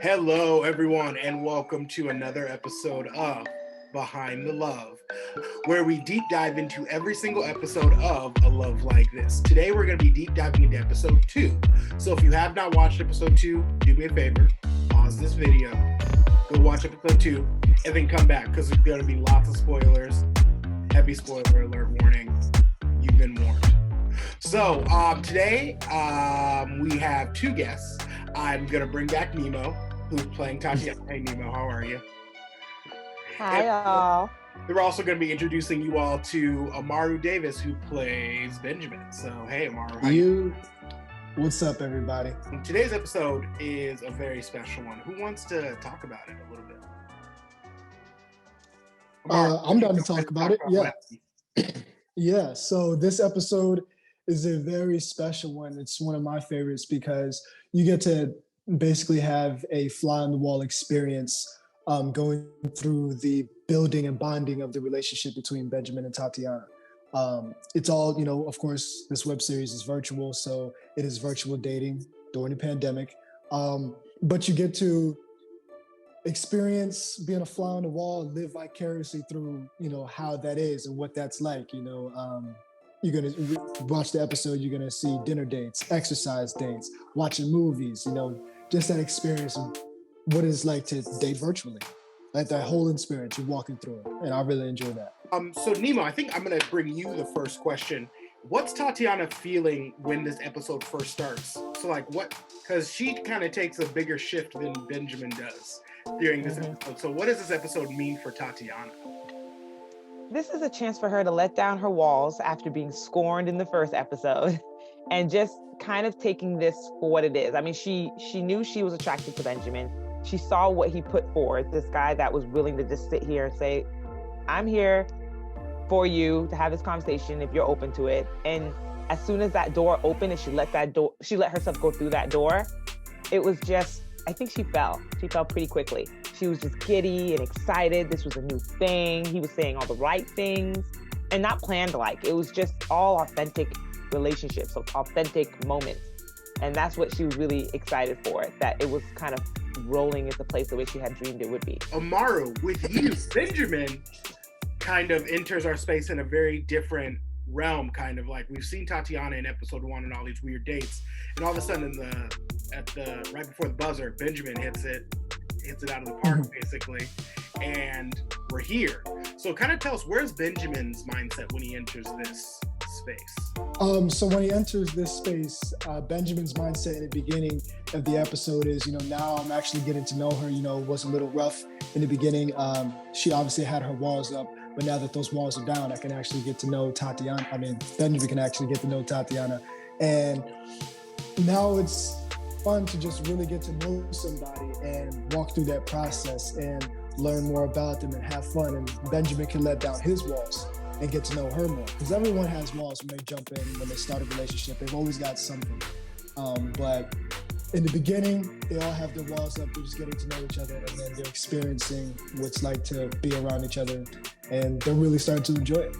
Hello, everyone, and welcome to another episode of Behind the Love, where we deep dive into every single episode of A Love Like This. Today, we're going to be deep diving into episode 2. So if you have not watched episode 2, do me a favor, pause this video, go watch episode 2, and then come back, because there's going to be lots of spoilers. Heavy spoiler alert warning. You've been warned. So today, we have two guests. I'm going to bring back Nimo, who's playing Tatiana. Hey, Nimo, how are you? Hi, y'all. We're also going to be introducing you all to Amaru Davis, who plays Benjamin. So, hey, Amaru. How you? What's up, everybody? Today's episode is a very special one. Who wants to talk about it a little bit? Amaru, I'm down to talk about it. Yeah. What? Yeah. So this episode is a very special one. It's one of my favorites because you get to basically have a fly on the wall experience going through the building and bonding of the relationship between Benjamin and Tatiana. It's all, of course, this web series is virtual, so it is virtual dating during the pandemic. But you get to experience being a fly on the wall and live vicariously through, how that is and what that's like. You're going to watch the episode, you're going to see dinner dates, exercise dates, watching movies, just that experience of what it's like to date virtually. Like that whole experience, you're walking through it. And I really enjoy that. So Nimo, I think I'm going to bring you the first question. What's Tatiana feeling when this episode first starts? So because she kind of takes a bigger shift than Benjamin does during this episode. So what does this episode mean for Tatiana? This is a chance for her to let down her walls after being scorned in the first episode and just kind of taking this for what it is. I mean, she knew she was attracted to Benjamin. She saw what he put forward, this guy that was willing to just sit here and say, I'm here for you to have this conversation if you're open to it. And as soon as that door opened and she let herself go through that door, it was just, I think she fell pretty quickly. She was just giddy and excited. This was a new thing. He was saying all the right things and not planned like. It was just all authentic relationships, authentic moments. And that's what she was really excited for, that it was kind of rolling into place the way she had dreamed it would be. Amaru, with you, Benjamin kind of enters our space in a very different realm, kind of like we've seen Tatiana in episode 1 and all these weird dates. And all of a sudden right before the buzzer, Benjamin hits it out of the park, basically, and we're here. So kind of tell us, where's Benjamin's mindset when he enters this space? So when he enters this space, Benjamin's mindset in the beginning of the episode is, now I'm actually getting to know her. It was a little rough in the beginning. She obviously had her walls up, but now that those walls are down, I can actually get to know Tatiana. Benjamin can actually get to know Tatiana. And now it's fun to just really get to know somebody and walk through that process and learn more about them and have fun. And Benjamin can let down his walls and get to know her more. Because everyone has walls when they jump in, when they start a relationship. They've always got something. But in the beginning, they all have their walls up. They're just getting to know each other. And then they're experiencing what it's like to be around each other. And they're really starting to enjoy it.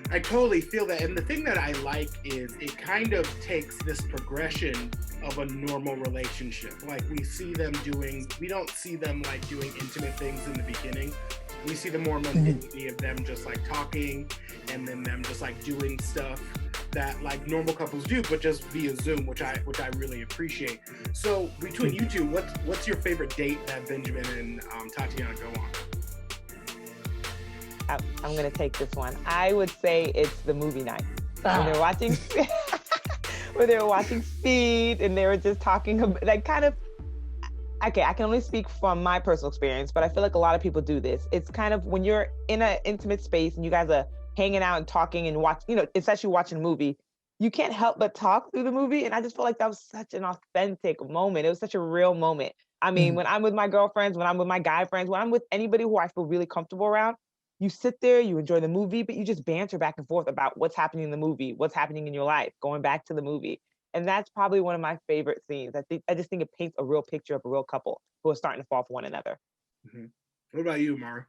I totally feel that. And the thing that I like is it kind of takes this progression of a normal relationship. Like we don't see them doing intimate things in the beginning. We see the more mundanity of them just like talking and then them just like doing stuff that like normal couples do, but just via Zoom, which I really appreciate. So between you two, what's your favorite date that Benjamin and Tatiana go on? I'm going to take this one. I would say it's the movie night. When they're watching Speed and they were just talking about, like, kind of, okay, I can only speak from my personal experience, but I feel like a lot of people do this. It's kind of when you're in an intimate space and you guys are hanging out and talking and it's actually watching a movie, you can't help but talk through the movie. And I just feel like that was such an authentic moment. It was such a real moment. I mean, when I'm with my girlfriends, when I'm with my guy friends, when I'm with anybody who I feel really comfortable around, you sit there, you enjoy the movie, but you just banter back and forth about what's happening in the movie, what's happening in your life, going back to the movie. And that's probably one of my favorite scenes. I just think it paints a real picture of a real couple who are starting to fall for one another. Mm-hmm. What about you, Mara?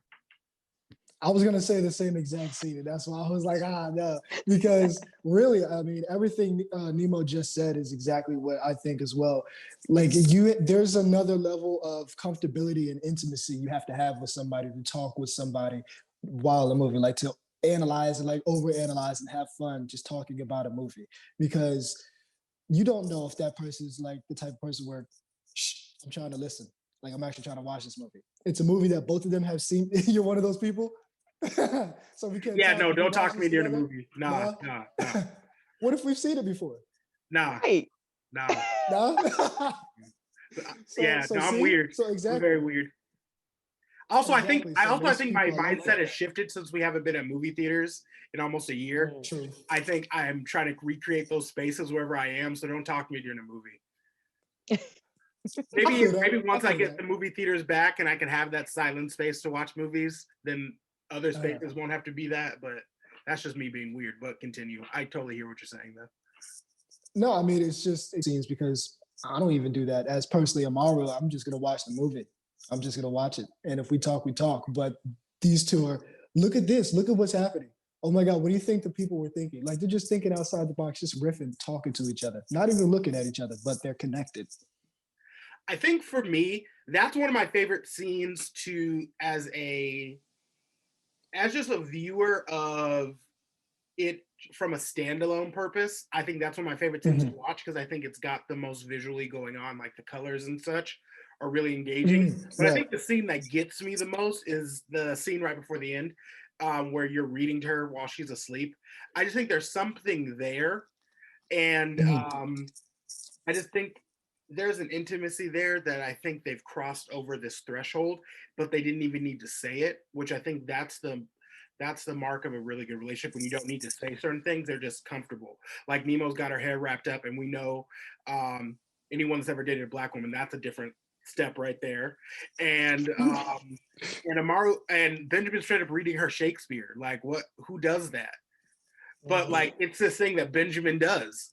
I was gonna say the same exact scene, and that's why I was like, no, because really, I mean, everything Nemo just said is exactly what I think as well. Like there's another level of comfortability and intimacy you have to have with somebody to talk with somebody while a movie, like to analyze and like overanalyze and have fun just talking about a movie, because you don't know if that person is like the type of person where, shh, I'm trying to listen. Like I'm actually trying to watch this movie. It's a movie that both of them have seen. You're one of those people. So we can't. Yeah, talk no, if we don't talk watch to me this during the together? movie. Nah. What if we've seen it before? Nah. Right. Nah. No. Yeah, no, I'm see? weird. So I'm exactly. very weird. Also, Exactly. I So most think my people are like mindset that. has shifted since we haven't been at movie theaters in almost a year. True. I think I'm trying to recreate those spaces wherever I am, so don't talk to me during a movie. Maybe once I get the movie theaters back and I can have that silent space to watch movies, then other spaces won't have to be that. But that's just me being weird. But continue. I totally hear what you're saying, though. No, I mean, it's just, it seems because I don't even do that. As personally, Amaru, I'm just going to watch the movie. I'm just going to watch it. And if we talk, we talk. But these two are, look at this. Look at what's happening. Oh my God, what do you think the people were thinking? Like they're just thinking outside the box, just riffing, talking to each other, not even looking at each other, but they're connected. I think for me, that's one of my favorite scenes as just a viewer of it from a standalone purpose. I think that's one of my favorite scenes to watch because I think it's got the most visually going on, like the colors and such are really engaging. But I think the scene that gets me the most is the scene right before the end, where you're reading to her while she's asleep. I just think there's something there. And I just think there's an intimacy there that I think they've crossed over this threshold, but they didn't even need to say it, which I think that's the mark of a really good relationship when you don't need to say certain things. They're just comfortable. Like Nemo's got her hair wrapped up, and we know anyone that's ever dated a Black woman, that's a different step right there. And Amaru and Benjamin straight up reading her Shakespeare. Like who does that? But like it's this thing that Benjamin does.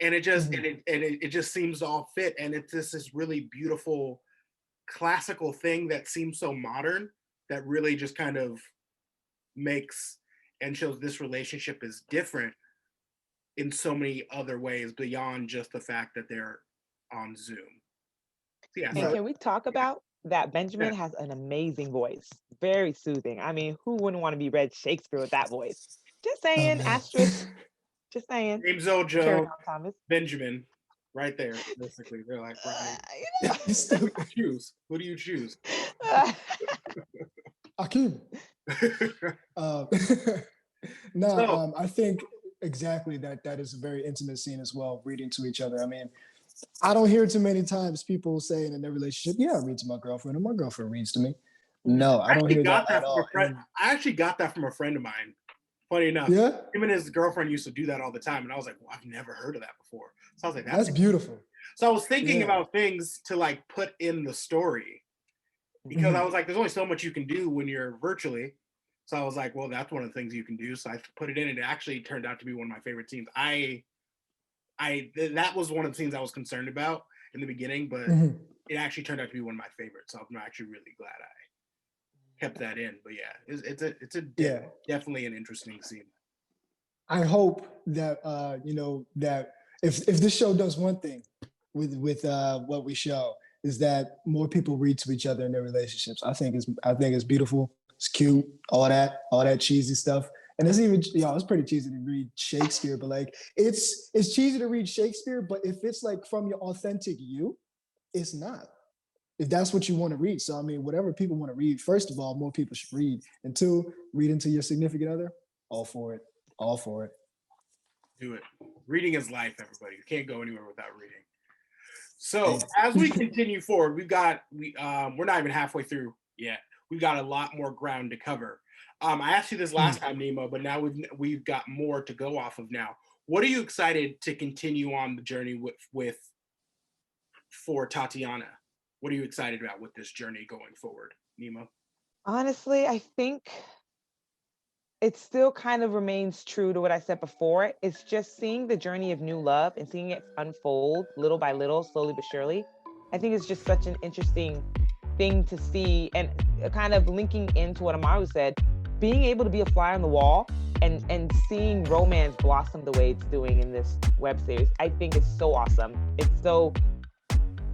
And it just it just seems to all fit. And it's this really beautiful classical thing that seems so modern that really just kind of makes and shows this relationship is different in so many other ways beyond just the fact that they're on Zoom. Yeah. And can we talk about that? Benjamin has an amazing voice, very soothing. I mean, who wouldn't want to be read Shakespeare with that voice? Just saying, asterisk. Just saying. James Earl Joe, Benjamin, right there. Basically, they're like, right. Choose. Who do you choose? Akeem. I think exactly that is a very intimate scene as well, reading to each other. I mean, I don't hear too many times people saying in their relationship, yeah, I read to my girlfriend, and my girlfriend reads to me. No, I don't hear that at all. I actually got that from a friend of mine. Funny enough, him and his girlfriend used to do that all the time, and I was like, well, I've never heard of that before. So I was like, that's beautiful. So I was thinking about things to like put in the story because I was like, there's only so much you can do when you're virtually. So I was like, well, that's one of the things you can do. So I put it in, and it actually turned out to be one of my favorite scenes. That was one of the scenes I was concerned about in the beginning, but it actually turned out to be one of my favorites. So I'm actually really glad I kept that in. But yeah, it's definitely an interesting scene. I hope that that if this show does one thing with what we show is that more people read to each other in their relationships. I think it's beautiful. It's cute. All that cheesy stuff. And it's even, it's pretty cheesy to read Shakespeare, but like it's cheesy to read Shakespeare, but if it's like from your authentic you, it's not. If that's what you want to read. So I mean, whatever people want to read, first of all, more people should read. And two, read into your significant other. All for it. All for it. Do it. Reading is life, everybody. You can't go anywhere without reading. So as we continue forward, we're not even halfway through yet. We've got a lot more ground to cover. I asked you this last time, Nemo, but now we've got more to go off of now. What are you excited to continue on the journey with for Tatiana? What are you excited about with this journey going forward, Nemo? Honestly, I think it still kind of remains true to what I said before. It's just seeing the journey of new love and seeing it unfold little by little, slowly but surely. I think it's just such an interesting thing to see, and kind of linking into what Amaru said, being able to be a fly on the wall and seeing romance blossom the way it's doing in this web series, I think is so awesome. It's so,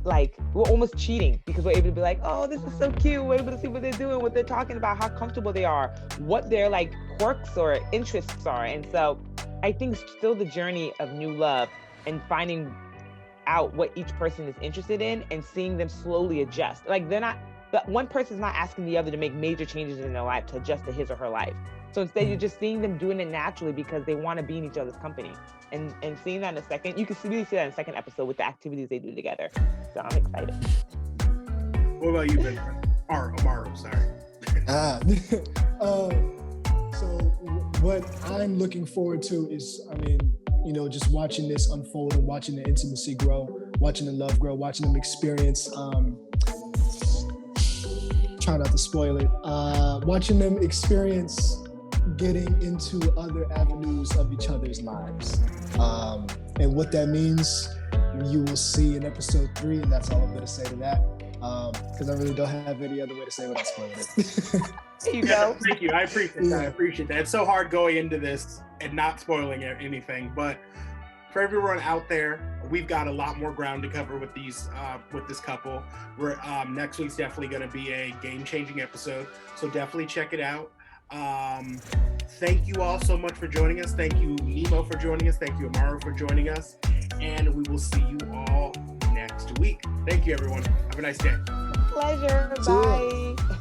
like, we're almost cheating because we're able to be like, oh, this is so cute. We're able to see what they're doing, what they're talking about, how comfortable they are, what their like quirks or interests are. And so I think still the journey of new love and finding out what each person is interested in and seeing them slowly adjust. Like one person's not asking the other to make major changes in their life to adjust to his or her life. So instead you're just seeing them doing it naturally because they want to be in each other's company. And seeing that in a second, you can really see that in the second episode with the activities they do together. So I'm excited. What about you, Ben? Or Amaru, sorry. So what I'm looking forward to is, I mean, you know, just watching this unfold and watching the intimacy grow, watching the love grow, watching them experience, try not to spoil it, watching them experience getting into other avenues of each other's lives. And what that means, you will see in episode 3, and that's all I'm going to say to that, because I really don't have any other way to say without spoiling it. There you go. Thank you. I appreciate that. It's so hard going into this and not spoiling anything, but for everyone out there, we've got a lot more ground to cover with this couple. We're next week's definitely going to be a game-changing episode, so definitely check it out. Thank you all so much for joining us. Thank you, Nimo, for joining us. Thank you, Amaru, for joining us, and we will see you all next week. Thank you, everyone. Have a nice day. Pleasure. Bye.